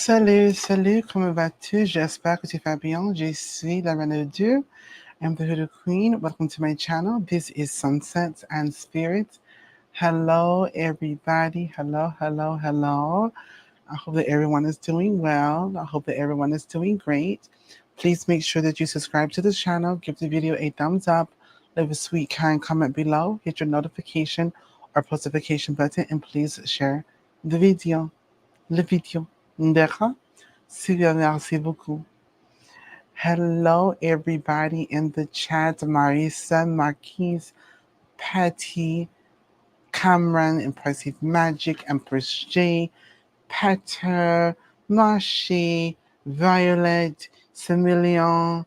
Salut, salut, comment vas-tu? J'espère que tu vas bien. Je suis la Reine de Dieu. I'm the Hoodoo Queen. Welcome to my channel. This is Sunsets and Spirits. Hello, everybody. Hello, hello, hello. I hope that everyone is doing well. I hope that everyone is doing great. Please make sure that you subscribe to the channel, give the video a thumbs up, leave a sweet, kind comment below, hit your notification or postification button, and please share the video. Le video. D'accord? Super, merci beaucoup. Hello, everybody in the chat. Marisa, Marquise, Patty, Cameron, Impressive Magic, Empress J, Petter, Marshy, Violet, Similion,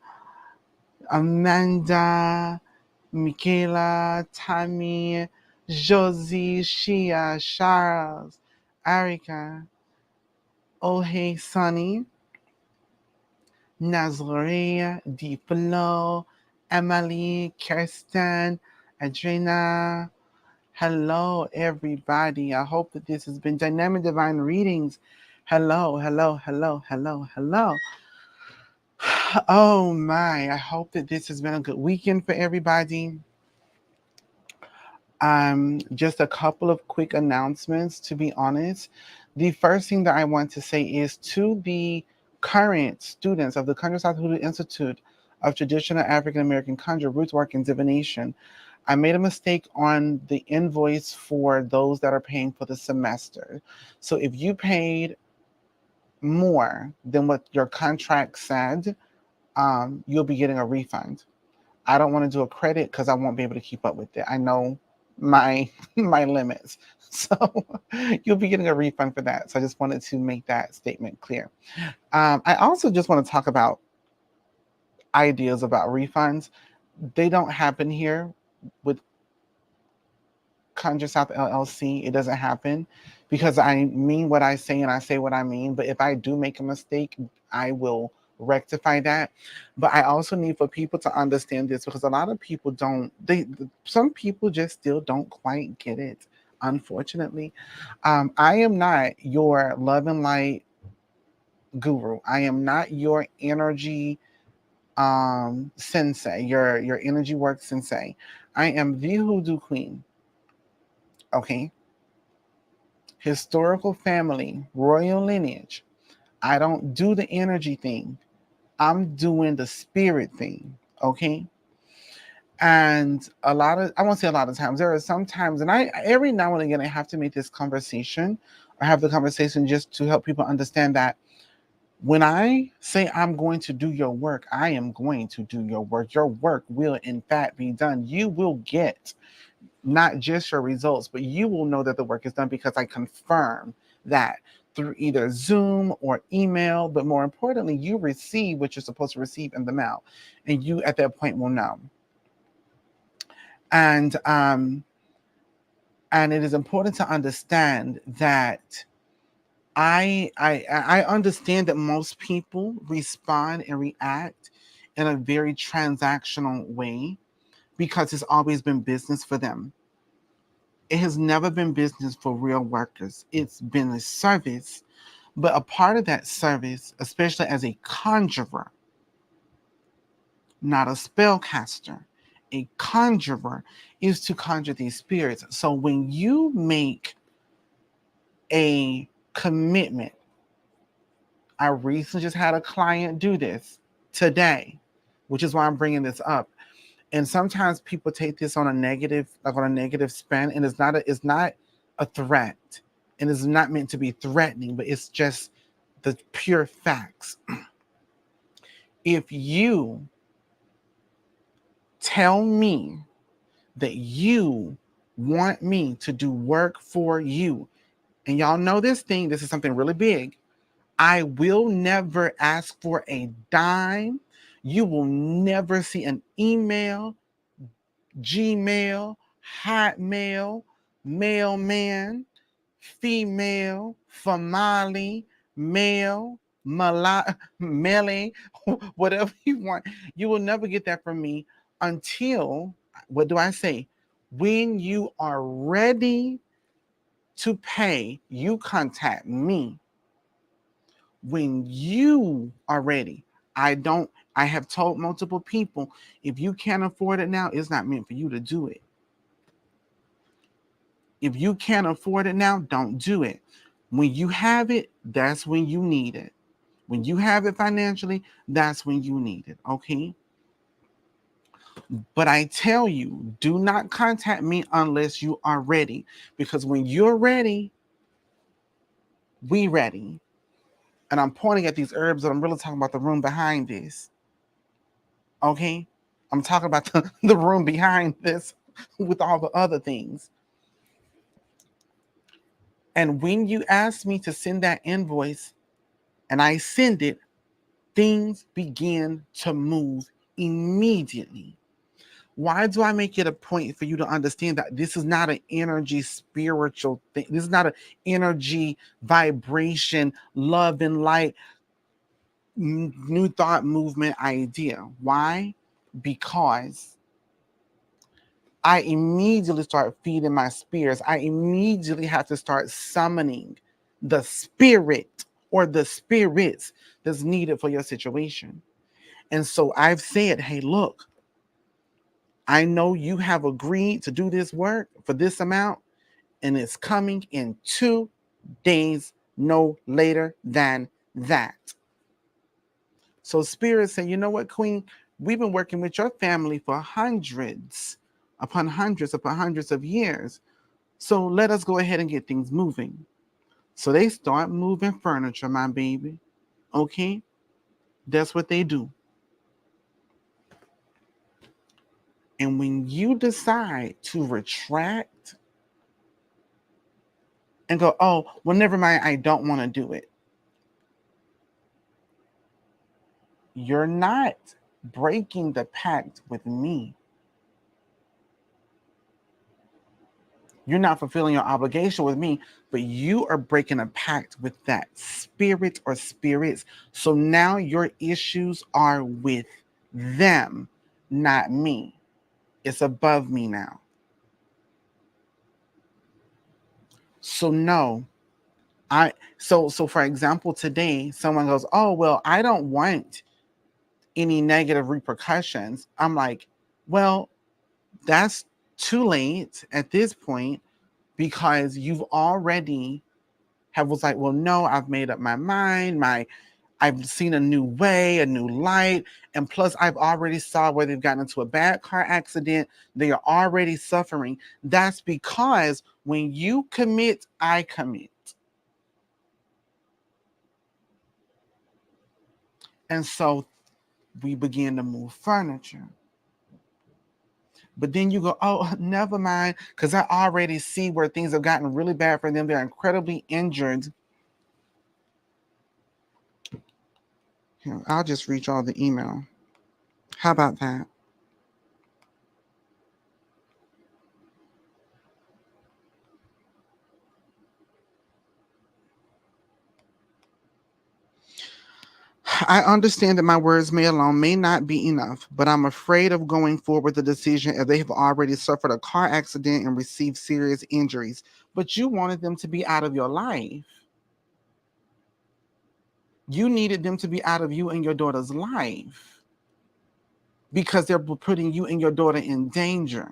Amanda, Michaela, Tammy, Josie, Shia, Charles, Erica, Oh Hey Sunny, Nazarea, Deeplo, Emily, Kirsten, Adrena. Hello, everybody. I hope that this has been Dynamic Divine Readings. Hello, hello, hello, hello, hello. Oh my, I hope that this has been a good weekend for everybody. Just a couple of quick announcements, to be honest. The first thing that I want to say is to the current students of the Conjure South Hoodoo Institute of Traditional African American Conjure, Roots Work, and Divination. I made a mistake on the invoice for those that are paying for the semester. So if you paid more than what your contract said, you'll be getting a refund. I don't want to do a credit because I won't be able to keep up with it. I know my my limits. So you'll be getting a refund for that. So I just wanted to make that statement clear. I also just want to talk about ideas about refunds. They don't happen here with Conjure South LLC. It doesn't happen because I mean what I say and I say what I mean. But if I do make a mistake, I will rectify that. But I also need for people to understand this because a lot of people don't, some people just still don't quite get it, unfortunately. I am not your love and light guru. I am not your energy sensei, your energy work sensei. I am the Hoodoo Queen. Okay. Historical family, royal lineage. I don't do the energy thing. I'm doing the spirit thing. Okay. And I won't say a lot of times, there are some times, and I every now and again I have to make this conversation or have the conversation just to help people understand that when I say I'm going to do your work, I am going to do your work. Your work will in fact be done. You will get not just your results, but you will know that the work is done because I confirm that through either Zoom or email. But more importantly, you receive what you're supposed to receive in the mail, and you at that point will know. And it is important to understand that I understand that most people respond and react in a very transactional way because it's always been business for them. It has never been business for real workers. It's been a service, but a part of that service, especially as a conjurer, not a spellcaster, a conjurer is to conjure these spirits. So when you make a commitment, I recently just had a client do this today, which is why I'm bringing this up. And sometimes people take this on a negative, like on a negative spin, and it's not a threat, and it's not meant to be threatening, but it's just the pure facts. If you tell me that you want me to do work for you, and y'all know this thing, this is something really big, I will never ask for a dime. You will never see an email, Gmail, Hotmail, mailman, female, famale, male, melee, whatever you want. You will never get that from me until, what do I say? When you are ready to pay, you contact me. when you are ready. I have told multiple people, if you can't afford it now, it's not meant for you to do it. If you can't afford it now, don't do it. When you have it, that's when you need it. When you have it financially, that's when you need it, okay? But I tell you, do not contact me unless you are ready. Because when you're ready, we ready. And I'm pointing at these herbs, but I'm really talking about the room behind this. Okay? I'm talking about the room behind this with all the other things. And when you ask me to send that invoice and I send it, things begin to move immediately. Why do I make it a point for you to understand that this is not an energy spiritual thing? This is not an energy vibration, love and light, new thought movement idea. Why? Because I immediately start feeding my spirits. I immediately have to start summoning the spirit or the spirits that's needed for your situation. And so I've said, hey, look, I know you have agreed to do this work for this amount, and it's coming in 2 days, no later than that. So Spirit said, you know what, Queen? We've been working with your family for hundreds upon hundreds of years. So let us go ahead and get things moving. So they start moving furniture, my baby. Okay? That's what they do. And when you decide to retract and go, oh, well, never mind, I don't want to do it. You're not breaking the pact with me. You're not fulfilling your obligation with me, but you are breaking a pact with that spirit or spirits. So now your issues are with them, not me. It's above me now. So no, so for example, today someone goes, oh, well, I don't want any negative repercussions. I'm like, well, that's too late at this point, because you've already was like, well, no, I've made up my mind. I've seen a new way, a new light. And plus I've already saw where they've gotten into a bad car accident. They are already suffering. That's because when you commit, I commit. And so we begin to move furniture. But then you go, oh, never mind, because I already see where things have gotten really bad for them. They're incredibly injured. Here, I'll just reach all the email. How about that? I understand that my words alone may not be enough, but I'm afraid of going forward with the decision if they have already suffered a car accident and received serious injuries. But you wanted them to be out of your life. You needed them to be out of you and your daughter's life because they're putting you and your daughter in danger.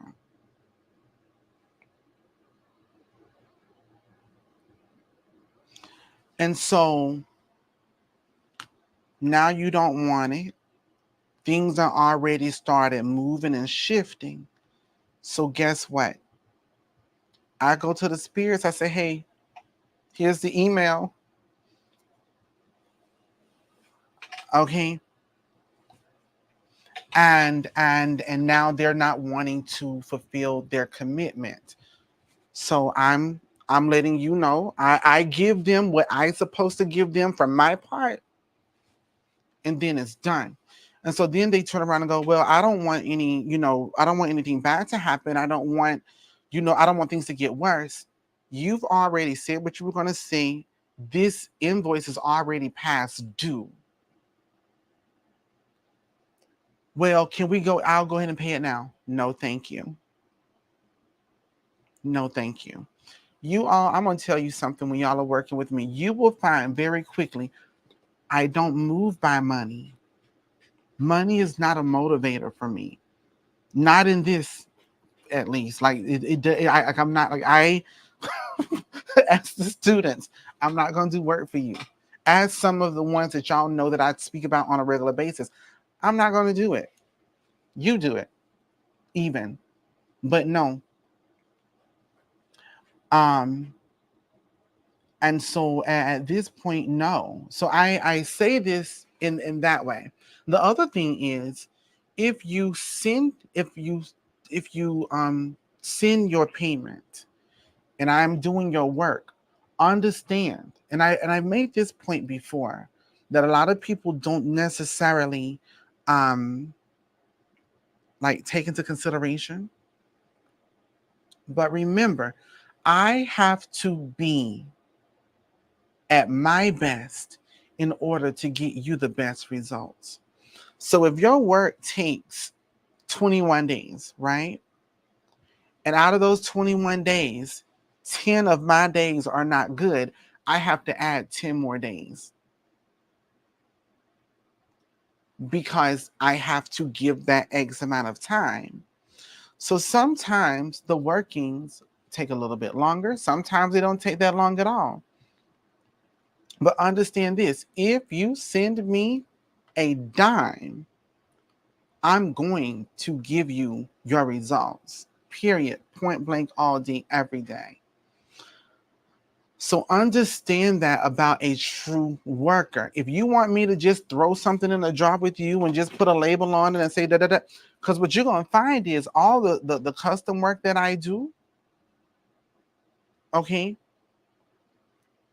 And so now you don't want it. Things are already started moving and shifting. So guess what? I go to the spirits. I say, hey, here's the email. Okay. And now they're not wanting to fulfill their commitment. So I'm letting you know. I give them what I'm supposed to give them from my part, and then it's done. And so then they turn around and go, well, I don't want any, I don't want anything bad to happen. I don't want, I don't want things to get worse. You've already said what you were going to say. This invoice is already past due. Well, can we go? I'll go ahead and pay it now. No, thank you. No, thank you. You all, I'm going to tell you something when y'all are working with me. You will find very quickly I don't move by money. Money is not a motivator for me. Not in this, at least. Like I'm not like I as the students, I'm not gonna do work for you. As some of the ones that y'all know that I speak about on a regular basis, I'm not gonna do it. You do it, even. But no. Um, and so at this point, no. So I say this in that way. The other thing is, if you send your payment and I'm doing your work, understand, and I've made this point before, that a lot of people don't necessarily like take into consideration. But remember, I have to be at my best in order to get you the best results. So if your work takes 21 days, right? And out of those 21 days, 10 of my days are not good, I have to add 10 more days because I have to give that X amount of time. So sometimes the workings take a little bit longer. Sometimes they don't take that long at all. But understand this, if you send me a dime, I'm going to give you your results, period, point blank, all day, every day. So understand that about a true worker. If you want me to just throw something in a jar with you and just put a label on it and say da da da, because what you're going to find is all the custom work that I do, okay,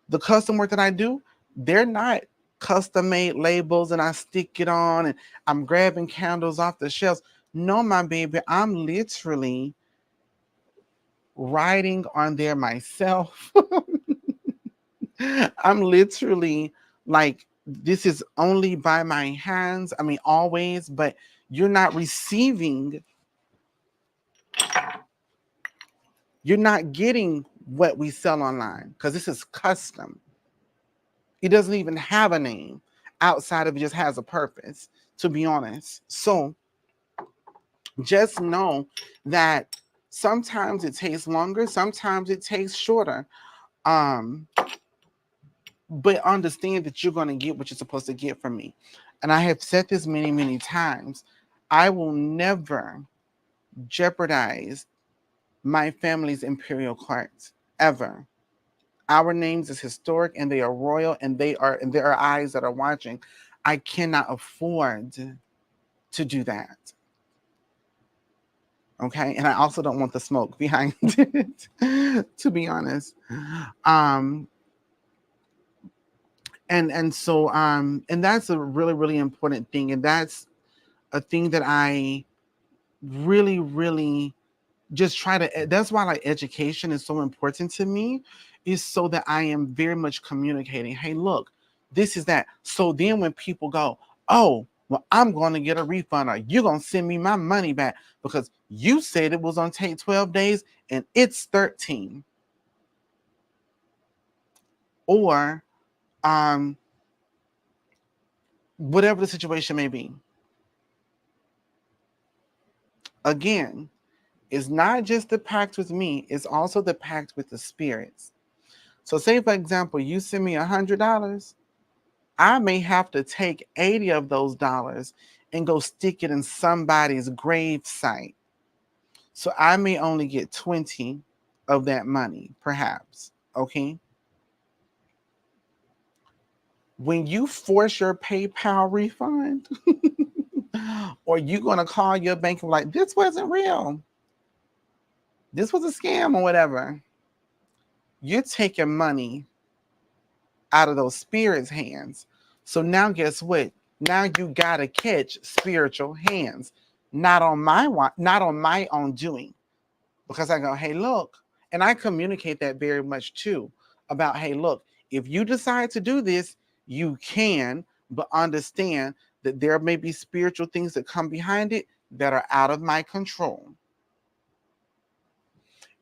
the custom work that I do, they're not custom made labels and I stick it on and I'm grabbing candles off the shelves. No, my baby, I'm literally writing on there myself. I'm literally like, this is only by my hands. I mean, always, but you're not receiving, you're not getting what we sell online because this is custom. It doesn't even have a name outside of it, just has a purpose, to be honest. So just know that sometimes it takes longer, sometimes it takes shorter. But understand that you're going to get what you're supposed to get from me. And I have said this many, many times. I will never jeopardize my family's imperial cards, ever. Our names is historic and they are royal and there are eyes that are watching. I cannot afford to do that. Okay. And I also don't want the smoke behind it, to be honest. And that's a really, really important thing. And that's a thing that I really, really just try to, that's why like education is so important to me, is so that I am very much communicating, hey, look, this is that. So then when people go, oh, well, I'm going to get a refund or you're going to send me my money back because you said it was going to take 12 days and it's 13. Or whatever the situation may be. Again, it's not just the pact with me, it's also the pact with the spirits. So say, for example, you send me $100, I may have to take 80 of those dollars and go stick it in somebody's grave site. So I may only get 20 of that money, perhaps, okay? When you force your PayPal refund, or you're going to call your bank and be like, this wasn't real, this was a scam or whatever, you're taking money out of those spirits' hands. So now guess what? Now you gotta catch spiritual hands, not on my own doing. Because I go, hey, look, and I communicate that very much too, about, hey, look, if you decide to do this, you can, but understand that there may be spiritual things that come behind it that are out of my control.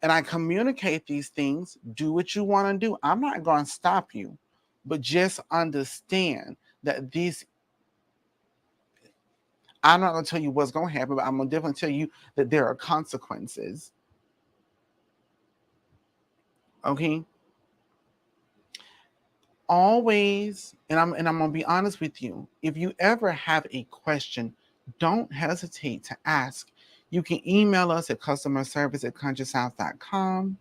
And I communicate these things. Do what you want to do. I'm not going to stop you, but just understand that this, I'm not going to tell you what's going to happen, but I'm going to definitely tell you that there are consequences. Okay? Always, and I'm going to be honest with you, if you ever have a question, don't hesitate to ask. You can email us at customerservice@conjuresouth.com.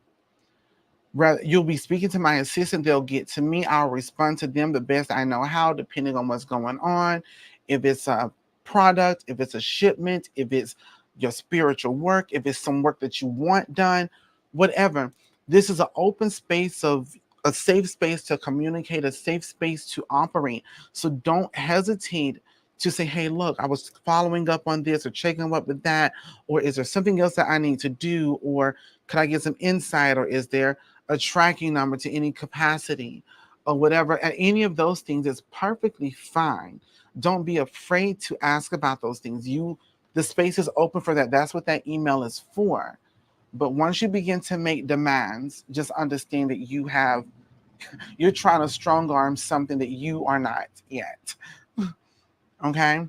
You'll be speaking to my assistant. They'll get to me. I'll respond to them the best I know how, depending on what's going on. If it's a product, if it's a shipment, if it's your spiritual work, if it's some work that you want done, whatever. This is an open space of a safe space to communicate, a safe space to operate. So don't hesitate to say, hey, look, I was following up on this or checking up with that, or is there something else that I need to do, or could I get some insight, or is there a tracking number to any capacity or whatever? And any of those things is perfectly fine. Don't be afraid to ask about those things. The space is open for that. That's what that email is for. But once you begin to make demands, just understand that you're trying to strong arm something that you are not yet. Okay?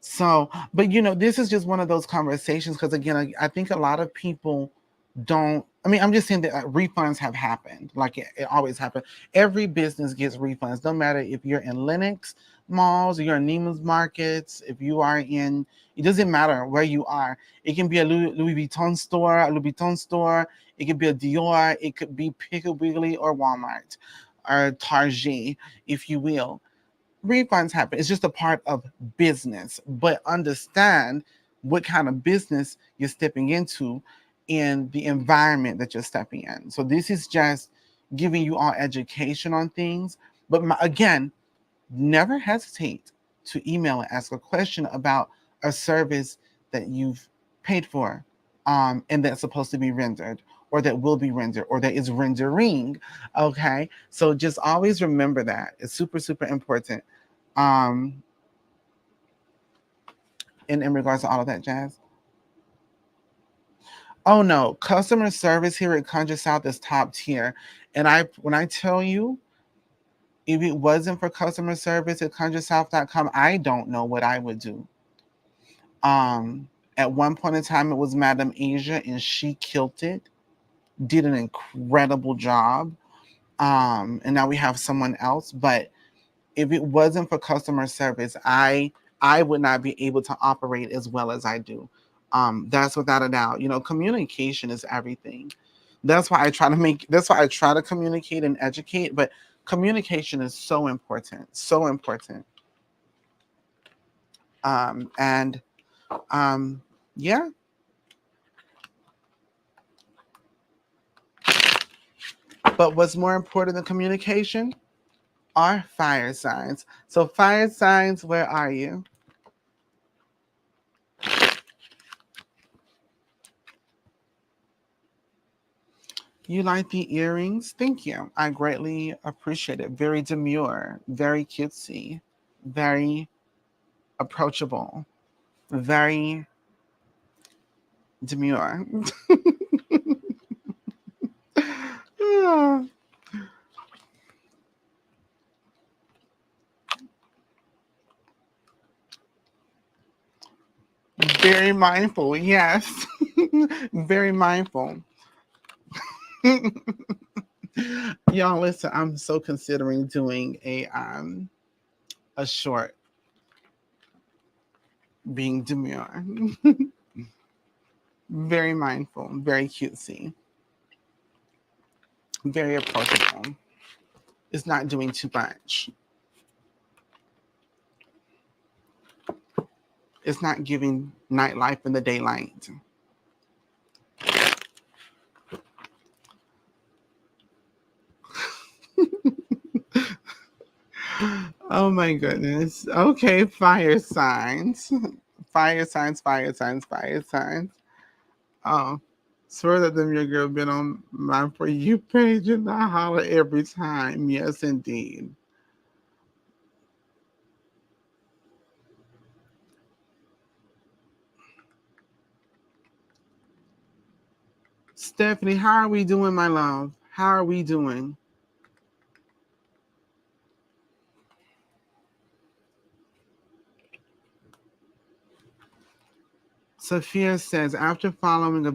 So, but this is just one of those conversations, because again, I think a lot of people don't. I mean, I'm just saying that refunds have happened, like it always happens. Every business gets refunds, no matter if you're in Lenox malls or you're in Neiman's markets. If you are in, it doesn't matter where you are. It can be a Louis Vuitton store. It could be a Dior. It could be Piggly Wiggly or Walmart or Target, if you will. Refunds happen. It's just a part of business. But understand what kind of business you're stepping into and the environment that you're stepping in. So this is just giving you all education on things. But again, never hesitate to email and ask a question about a service that you've paid for, and that's supposed to be rendered, or that will be rendered, or that is rendering. Okay, so just always remember that. It's super, super important. In regards to all of that jazz. Oh no, customer service here at Conjure South is top tier. And when I tell you, if it wasn't for customer service at conjuresouth.com, I don't know what I would do. At one point in time, it was Madam Asia, and she killed it, did an incredible job. And now we have someone else. But if it wasn't for customer service, I would not be able to operate as well as I do. That's without a doubt. Communication is everything. That's why I try to communicate and educate, but communication is so important, so important. And yeah. But what's more important than communication are fire signs. So fire signs, where are you? You like the earrings? Thank you. I greatly appreciate it. Very demure, very cutesy, very approachable, very demure. Very mindful, yes. Very mindful. Y'all listen, I'm so considering doing a short being demure. Very mindful, very cutesy, very approachable. It's not doing too much. It's not giving nightlife in the daylight. Oh my goodness. Okay, fire signs. Fire signs, fire signs, fire signs. Oh, swear that them your girl been on my For You page and I holler every time. Yes, indeed. Stephanie, how are we doing, my love? How are we doing? Sophia says, after following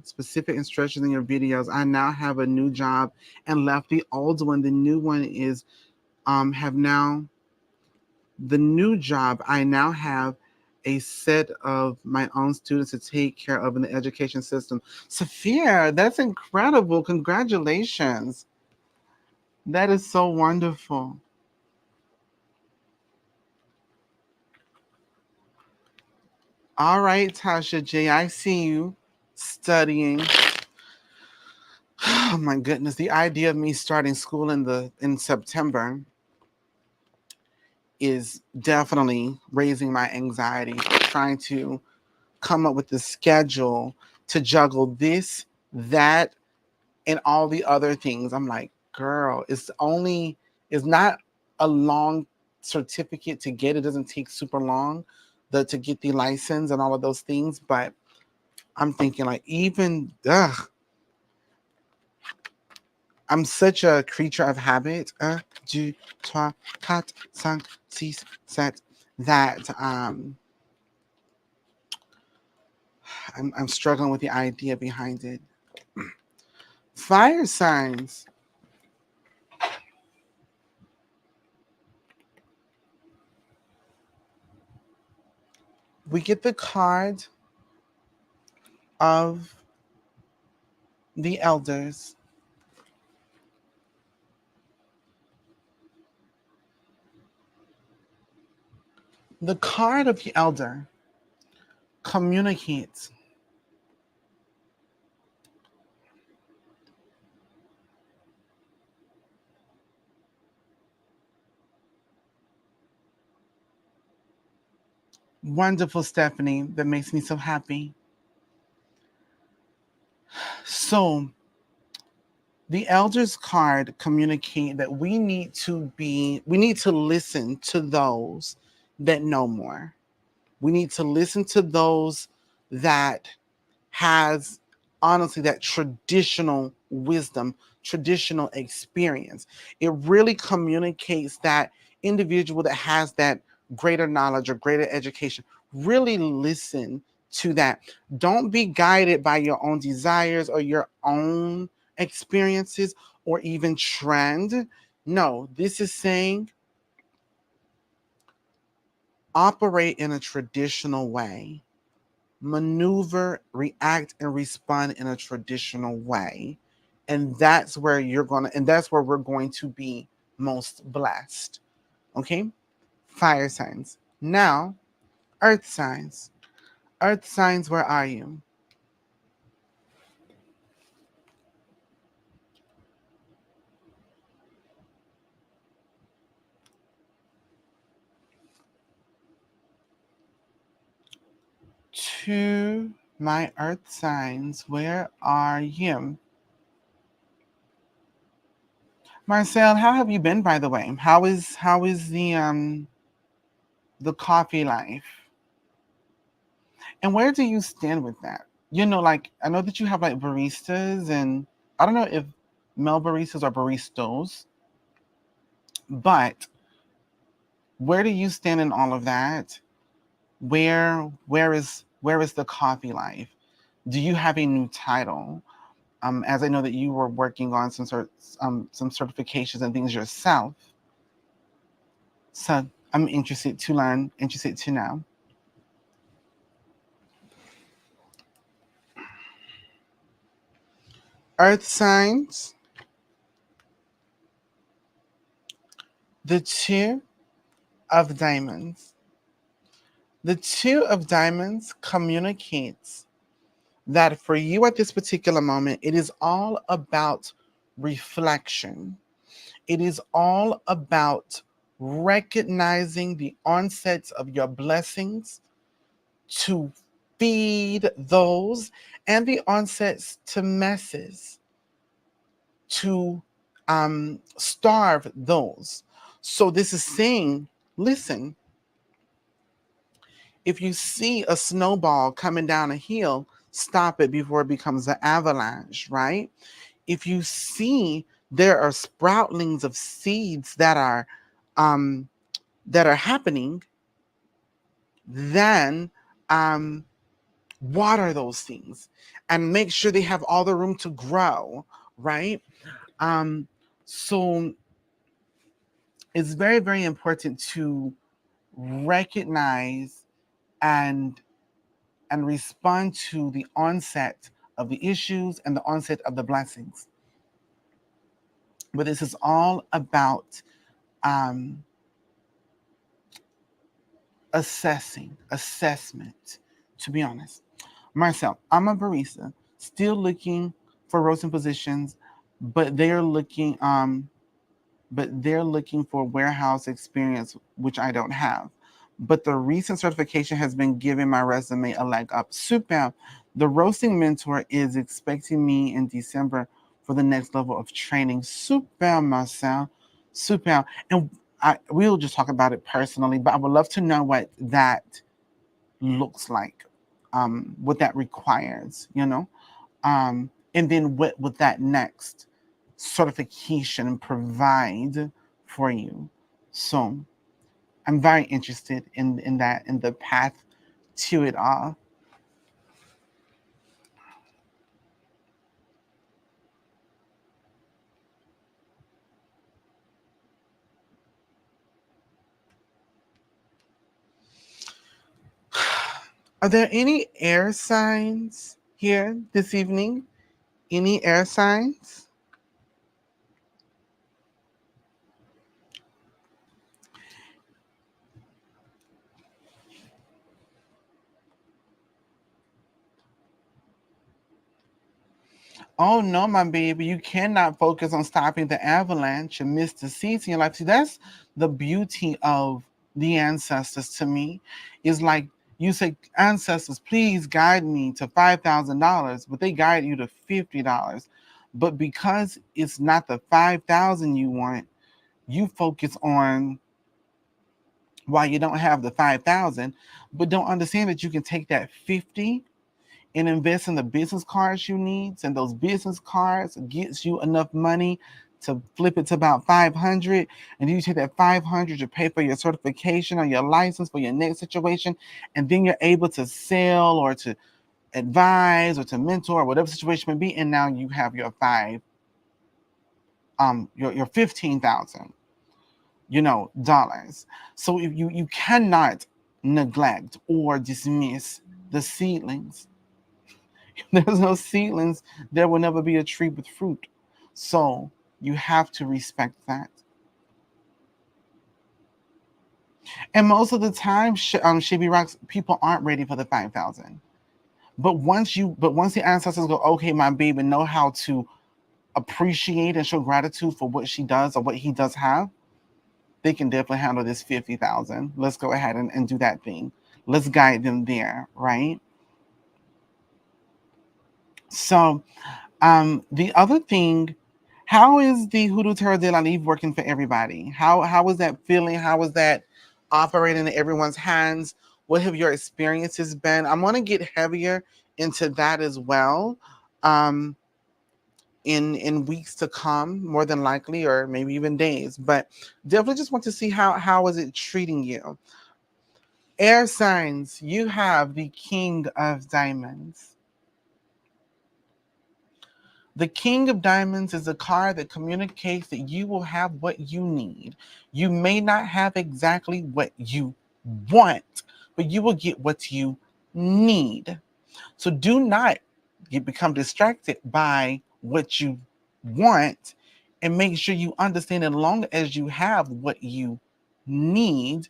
specific instructions in your videos, I now have a new job and left the old one. The new one is have now the new job. I now have a set of my own students to take care of in the education system. Sophia, that's incredible. Congratulations. That is so wonderful. All right, Tasha J, I see you studying. Oh my goodness, the idea of me starting school in September is definitely raising my anxiety, trying to come up with the schedule to juggle this, that, and all the other things. I'm like, girl, it's not a long certificate to get. It doesn't take super long to get the license and all of those things. But I'm thinking like I'm such a creature of habit. Un, deux, trois, quatre, cinq, six, sept. That I'm struggling with the idea behind it. Fire signs. We get the card of the elders. The card of the elder communicates wonderful, Stephanie. That makes me so happy. So the elders card communicate that we need to listen to those that know more. We need to listen to those that has honestly that traditional wisdom, traditional experience. It really communicates that individual that has that greater knowledge or greater education. Really listen to that. Don't be guided by your own desires or your own experiences or even trend. No, this is saying operate in a traditional way, maneuver, react, and respond in a traditional way. And that's where we're going to be most blessed. Okay? Fire signs. Now, earth signs. Earth signs, where are you? To my earth signs, where are you? Marcel, how have you been, by the way? How is the coffee life? And where do you stand with that? Like I know that you have like baristas, and I don't know if male baristas or baristos, but where do you stand in all of that? Where is the coffee life? Do you have a new title? As I know that you were working on some certifications and things yourself. So I'm interested to learn, interested to know. Earth signs, the two of diamonds. The two of diamonds communicates that for you at this particular moment, it is all about reflection. It is all about recognizing the onsets of your blessings to feed those and the onsets to messes to starve those. So this is saying, listen, if you see a snowball coming down a hill, stop it before it becomes an avalanche, right? If you see there are sproutlings of seeds um, that are happening, then water those things and make sure they have all the room to grow, right? Um, so it's very, very important to recognize and respond to the onset of the issues and the onset of the blessings. But this is all about um, assessment, to be honest. Myself, I'm a barista, still looking for roasting positions, but they're looking for warehouse experience, which I don't have. But the recent certification has been giving my resume a leg up. Super. The roasting mentor is expecting me in December for the next level of training. Super, Marcel. Super. And we'll just talk about it personally, but I would love to know what that looks like, what that requires, and then what would that next certification provide for you. So I'm very interested in that, in the path to it all. Are there any air signs here this evening? Any air signs? Oh no, my baby, you cannot focus on stopping the avalanche and miss the seeds in your life. See, that's the beauty of the ancestors to me. Is like you say, ancestors, please guide me to $5,000, but they guide you to $50. But because it's not the 5,000 you want, you focus on why you don't have the 5,000, but don't understand that you can take that 50 and invest in the business cards you need, and those business cards gets you enough money to flip it to about 500, and then you take that 500 to pay for your certification or your license for your next situation, and then you're able to sell or to advise or to mentor or whatever situation may be, and now you have your your 15,000 dollars. So if you cannot neglect or dismiss the seedlings. There's no seedlings, there will never be a tree with fruit. So you have to respect that. And most of the time, Shibi Rocks, people aren't ready for the 5,000. But once the ancestors go, okay, my baby know how to appreciate and show gratitude for what she does or what he does have, they can definitely handle this 50,000. Let's go ahead and do that thing. Let's guide them there, right? So the other thing, how is the Hoodoo Terra de la Livre working for everybody? How is that feeling? How is that operating in everyone's hands? What have your experiences been? I'm going to get heavier into that as well, um, in weeks to come, more than likely, or maybe even days. But definitely just want to see how is it treating you. Air signs, you have the King of Diamonds. The King of Diamonds is a card that communicates that you will have what you need. You may not have exactly what you want, but you will get what you need. So do not become distracted by what you want, and make sure you understand as long as you have what you need,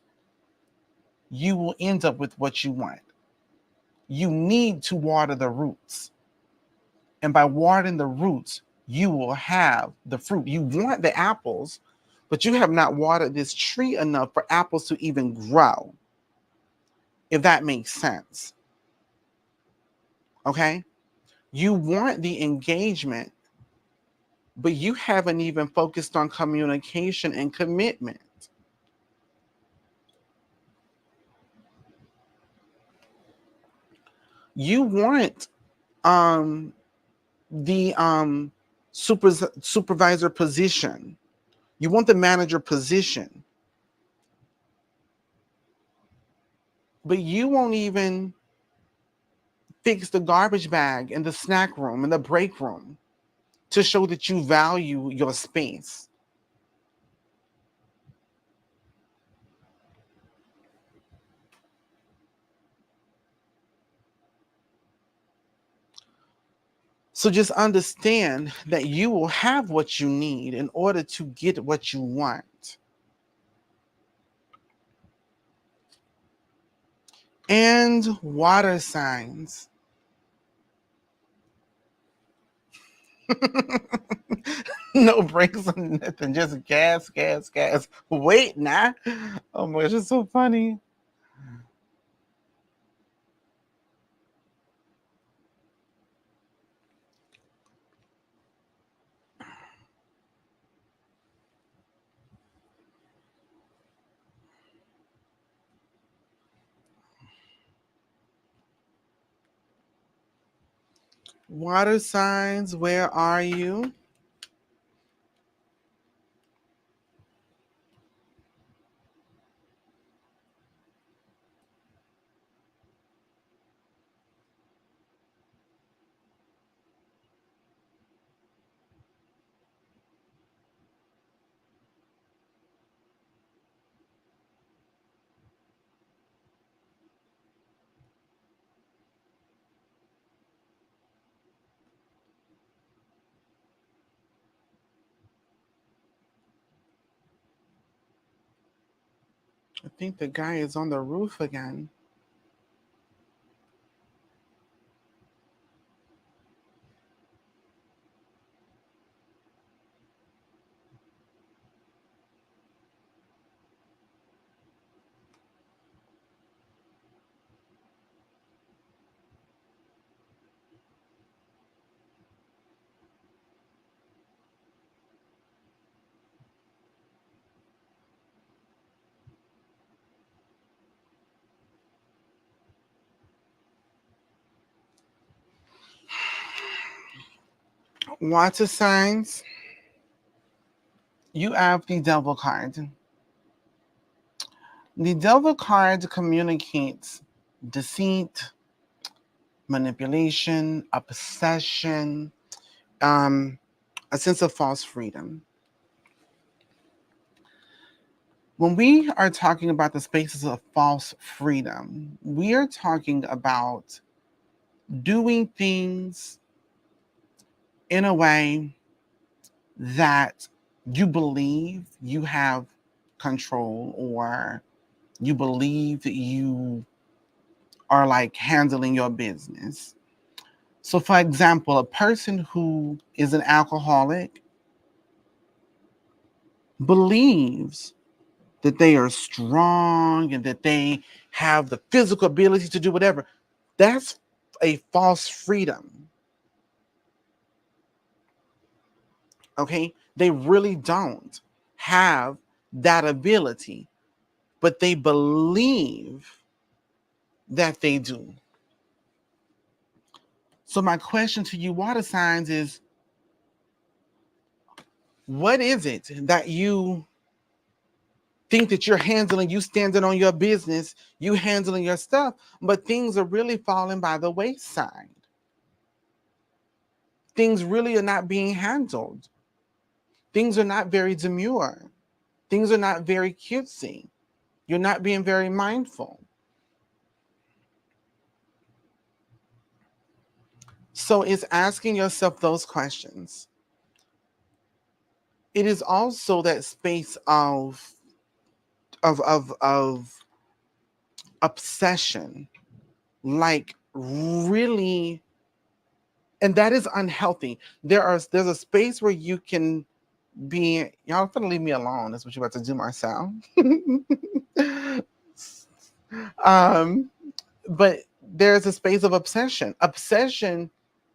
you will end up with what you want. You need to water the roots. And by watering the roots, you will have the fruit. You want the apples, but you have not watered this tree enough for apples to even grow, if that makes sense. Okay? You want the engagement, but you haven't even focused on communication and commitment. You want the supervisor position. You want the manager position. But you won't even fix the garbage bag in the snack room, in the break room, to show that you value your space. So just understand that you will have what you need in order to get what you want. And water signs. No brakes or nothing, just gas, gas, gas. Wait, nah. Oh my gosh, it's so funny. Water signs, where are you? I think the guy is on the roof again. Water signs, you have the devil card. The devil card communicates deceit, manipulation, obsession, a sense of false freedom. When we are talking about the spaces of false freedom, we are talking about doing things in a way that you believe you have control, or you believe that you are like handling your business. So, for example, a person who is an alcoholic believes that they are strong and that they have the physical ability to do whatever. That's a false freedom. Okay? They really don't have that ability, but they believe that they do. So, my question to you, water signs, is what is it that you think that you're handling, you standing on your business, you handling your stuff, but things are really falling by the wayside? Things really are not being handled. Things are not very demure. Things are not very cutesy. You're not being very mindful. So it's asking yourself those questions. It is also that space of obsession, like really, and that is unhealthy. There's a space where you can be, y'all gonna leave me alone. That's what you're about to do, Marcel. um, but there's a space of obsession. Obsession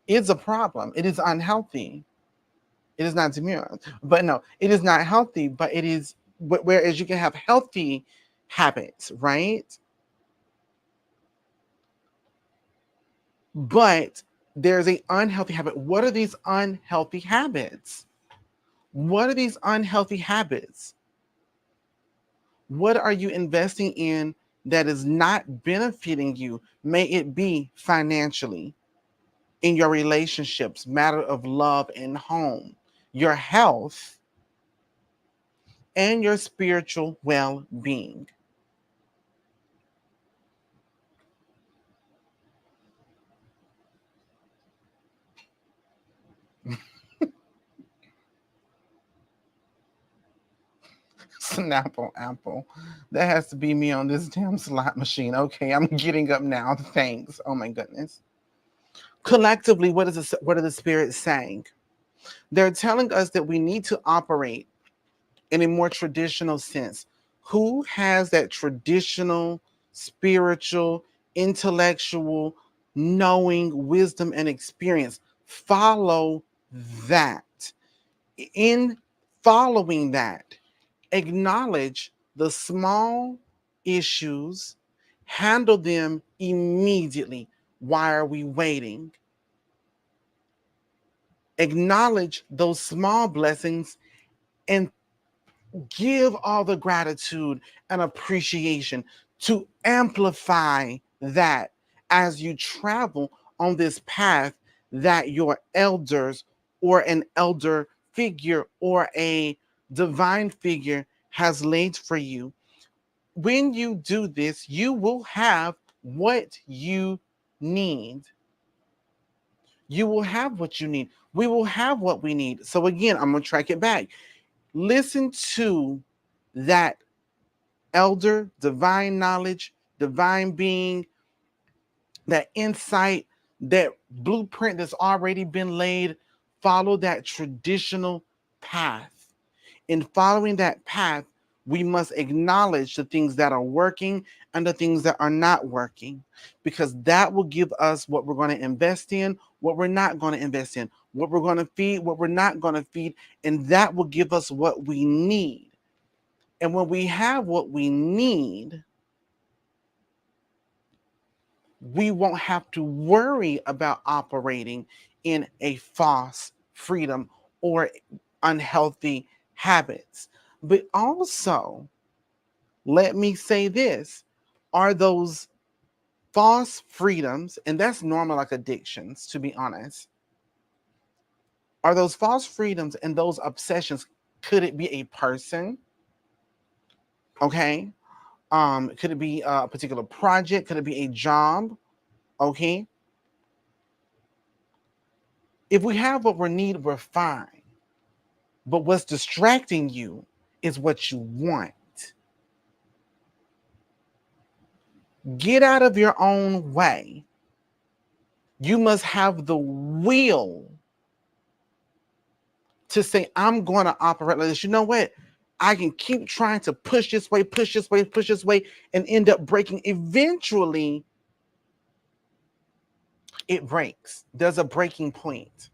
is a problem. It is unhealthy. It is not demure, but no, it is not healthy. But it is. Whereas you can have healthy habits, right? But there's an unhealthy habit. What are these unhealthy habits? What are these unhealthy habits? What are you investing in that is not benefiting you? May it be financially, in your relationships, matter of love and home, your health, and your spiritual well-being. Snapple apple. That has to be me on this damn slot machine. Okay, I'm getting up now. Thanks. Oh my goodness. Collectively, what are the spirits saying? They're telling us that we need to operate in a more traditional sense. Who has that traditional, spiritual, intellectual, knowing, wisdom, and experience? Follow that. In following that, acknowledge the small issues, handle them immediately. Why are we waiting? Acknowledge those small blessings and give all the gratitude and appreciation to amplify that as you travel on this path that your elders or an elder figure or a divine figure has laid for you. When you do this, you will have what you need. You will have what you need. We will have what we need. So again, I'm going to track it back. Listen to that elder, divine knowledge, divine being, that insight, that blueprint that's already been laid. Follow that traditional path. In following that path, we must acknowledge the things that are working and the things that are not working, because that will give us what we're going to invest in, what we're not going to invest in, what we're going to feed, what we're not going to feed, and that will give us what we need. And when we have what we need, we won't have to worry about operating in a false freedom or unhealthy habits. But also, let me say this, are those false freedoms, and that's normal like addictions, to be honest, are those false freedoms and those obsessions, could it be a person? Okay. Could it be a particular project? Could it be a job? Okay. If we have what we need, we're fine. But what's distracting you is what you want. Get out of your own way. You must have the will to say, I'm going to operate like this. You know what? I can keep trying to push this way, push this way, push this way, and end up breaking. Eventually, it breaks. There's a breaking point.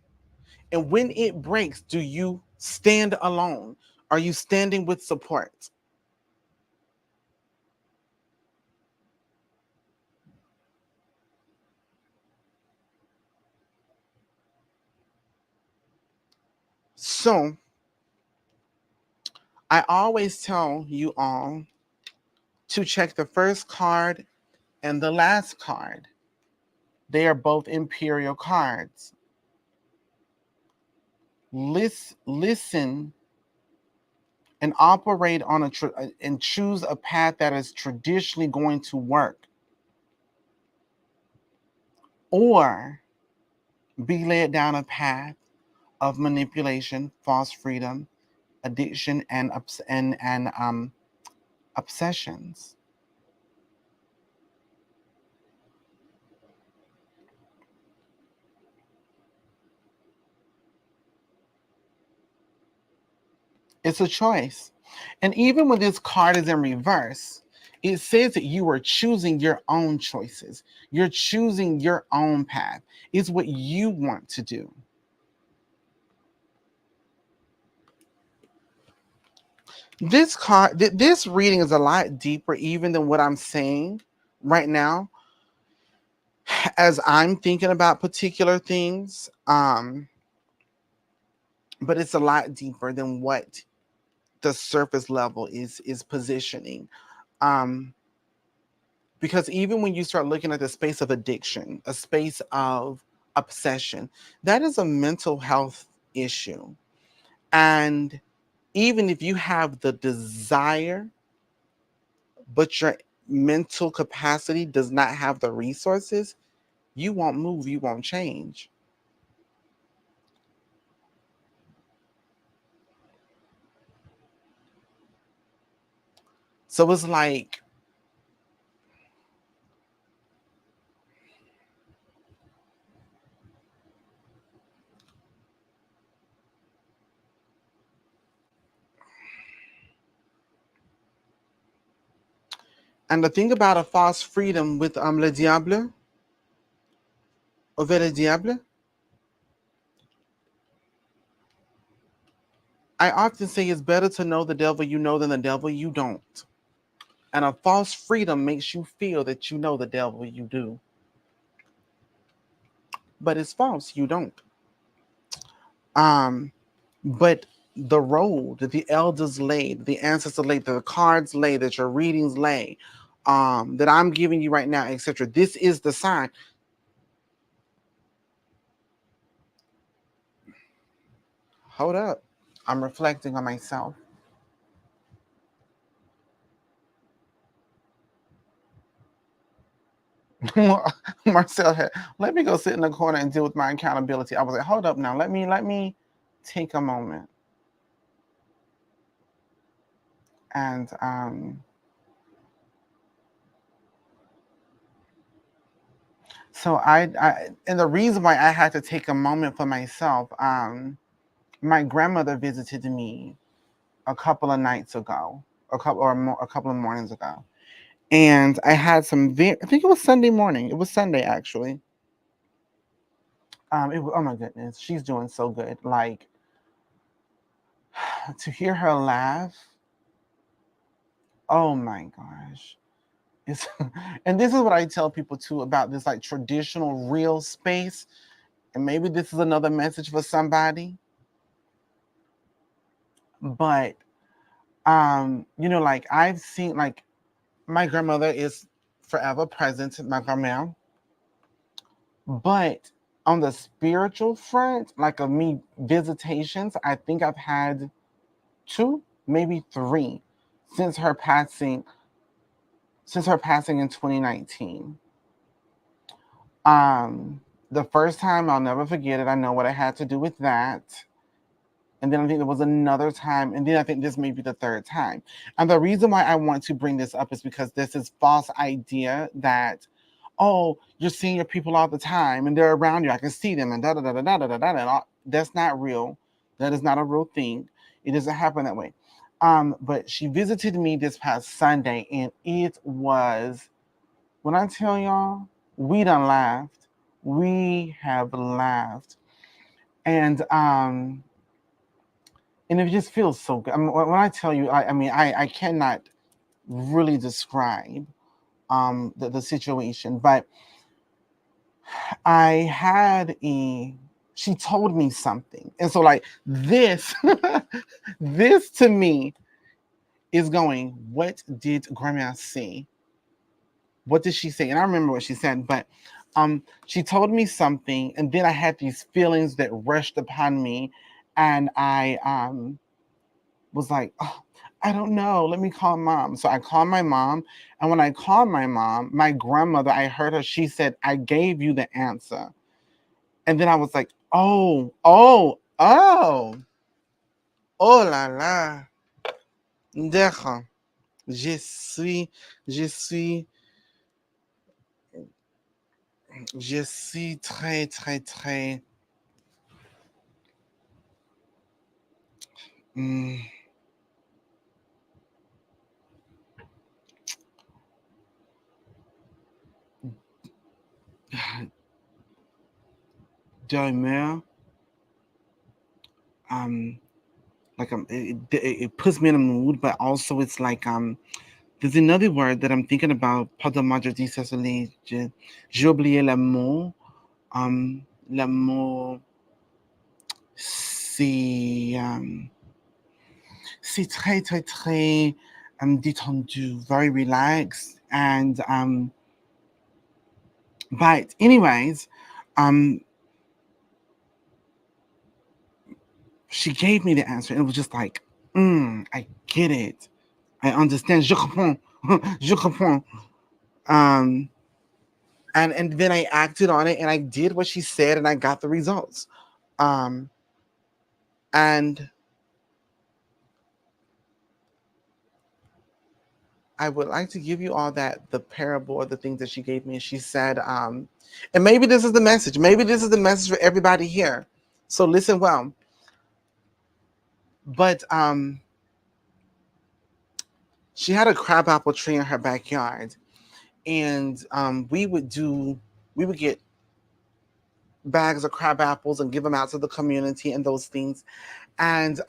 And when it breaks, do you stand alone? Are you standing with support? So I always tell you all to check the first card and the last card. They are both imperial cards. Listen and operate on and choose a path that is traditionally going to work, or be led down a path of manipulation, false freedom, addiction, and obsessions. It's a choice. And even when this card is in reverse, it says that you are choosing your own choices. You're choosing your own path. It's what you want to do. This card, this reading is a lot deeper even than what I'm saying right now. as I'm thinking about particular things, but it's a lot deeper than what the surface level is positioning. Um, because even when you start looking at the space of addiction, a space of obsession, that is a mental health issue. And even if you have the desire, but your mental capacity does not have the resources, you won't move, you won't change. So it's like, and the thing about a false freedom with le diable, over le diable, I often say it's better to know the devil you know than the devil you don't. And a false freedom makes you feel that you know the devil you do. But it's false, you don't. Um, but the road that the elders laid, the ancestors laid, the cards laid, that your readings lay, that I'm giving you right now, etc. This is the sign. Hold up. I'm reflecting on myself. Marcel had, let me go sit in the corner and deal with my accountability. I was like, hold up now. Let me take a moment. And so and the reason why I had to take a moment for myself, my grandmother visited me a couple of nights ago, a couple of mornings ago, and I had I think it was Sunday morning. It was Sunday actually. Oh my goodness, she's doing so good. Like to hear her laugh. Oh my gosh. It's, and this is what I tell people too about this like traditional real space. And maybe this is another message for somebody. But like I've seen like my grandmother is forever present, my grandma. But on the spiritual front, like of me visitations, I think I've had two, maybe three since her passing in 2019. Um, the first time I'll never forget it. I know what I had to do with that. And then I think there was another time, and then I think this may be the third time. And the reason why I want to bring this up is because there's this false idea that, oh, you're seeing your people all the time and they're around you. I can see them and da da da da da da da da. That's not real. That is not a real thing. It doesn't happen that way. But she visited me this past Sunday, and it was, when I tell y'all, we done laughed. We have laughed. And it just feels so good. I mean, when I tell you, I cannot really describe the situation, but I had she told me something. And so like this, this to me is going, what did grandma say? What did she say? And I remember what she said, but she told me something, and then I had these feelings that rushed upon me, and I was like, oh, I don't know. Let me call mom. So I called my mom. And when I called my mom, my grandmother, I heard her, she said, I gave you the answer. And then I was like, oh la la. D'accord. Je suis, je suis, je suis très, très, très. Mm, d'humeur. Like it puts me in a mood, but also it's like There's another word that I'm thinking about. Pardon moi, je dis désolé. J'ai oublié le mot. Le mot, c'est, c'est très, très, très détendu, very relaxed. And, but anyways, she gave me the answer. And it was just like, I get it. I understand. Je comprends. Je comprends. And then I acted on it and I did what she said and I got the results. And I would like to give you all that, the parable or the things that she gave me. She said, and maybe this is the message. Maybe this is the message for everybody here. So listen well. But she had a crabapple tree in her backyard. And we would get bags of crab apples and give them out to the community and those things. And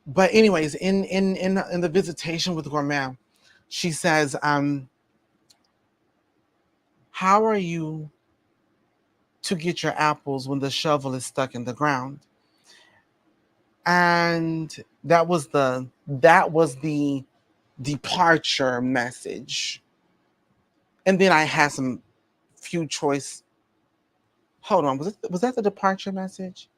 but anyways, in the visitation with Gourmet, she says, how are you to get your apples when the shovel is stuck in the ground? And that was the departure message. And then I had some few choice. Hold on, was that the departure message?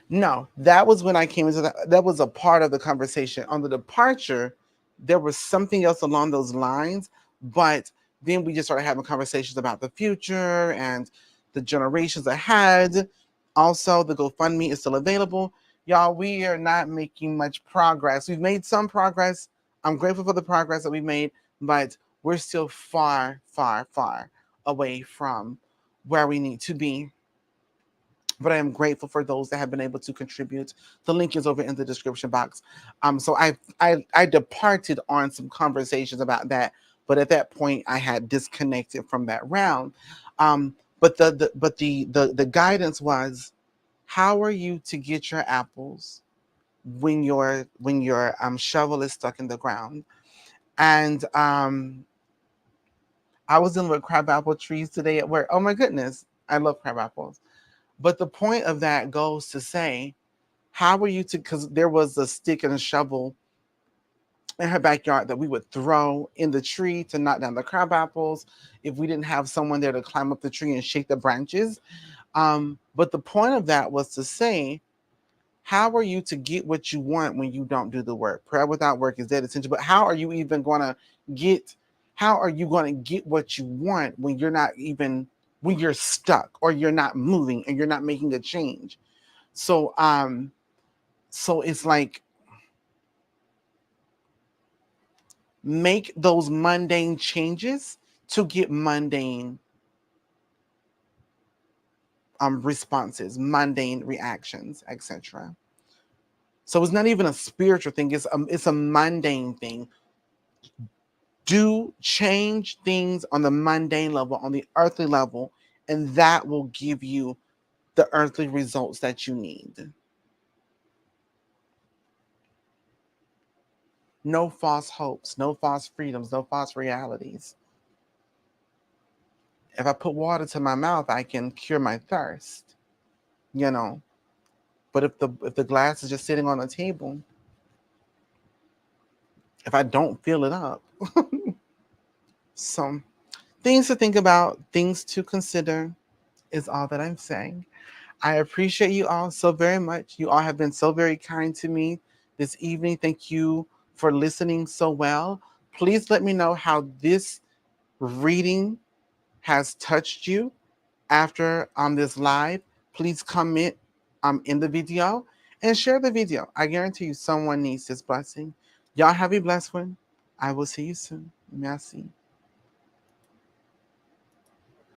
No, that was when I came into that. That was a part of the conversation. On the departure, there was something else along those lines, but then we just started having conversations about the future and the generations ahead. Also, the GoFundMe is still available. Y'all, we are not making much progress. We've made some progress. I'm grateful for the progress that we've made, but we're still far, far, far away from where we need to be. But I am grateful for those that have been able to contribute. The link is over in the description box. So I departed on some conversations about that, but at that point I had disconnected from that round. But the guidance was, how are you to get your apples when your shovel is stuck in the ground? And I was dealing with crabapple trees today at work. Oh my goodness, I love crab apples. But the point of that goes to say, how are you to, because there was a stick and a shovel in her backyard that we would throw in the tree to knock down the crab apples if we didn't have someone there to climb up the tree and shake the branches. But the point of that was to say, how are you to get what you want when you don't do the work? Prayer without work is dead essential. But how are you even going to get, how are you going to get what you want when you're not even, when you're stuck or you're not moving and you're not making a change? So so it's like, make those mundane changes to get mundane responses, mundane reactions, etc. So it's not even a spiritual thing, it's a mundane thing. Do change things on the mundane level, on the earthly level, and that will give you the earthly results that you need. No false hopes, no false freedoms, no false realities. If I put water to my mouth, I can cure my thirst, you know. But if the glass is just sitting on the table, if I don't fill it up, so things to think about, things to consider is all that I'm saying. I appreciate you all so very much. You all have been so very kind to me this evening. Thank you for listening so well. Please let me know how this reading has touched you after this live. Please comment in the video and share the video. I guarantee you someone needs this blessing. Y'all have a blessed one. I will see you soon. Merci.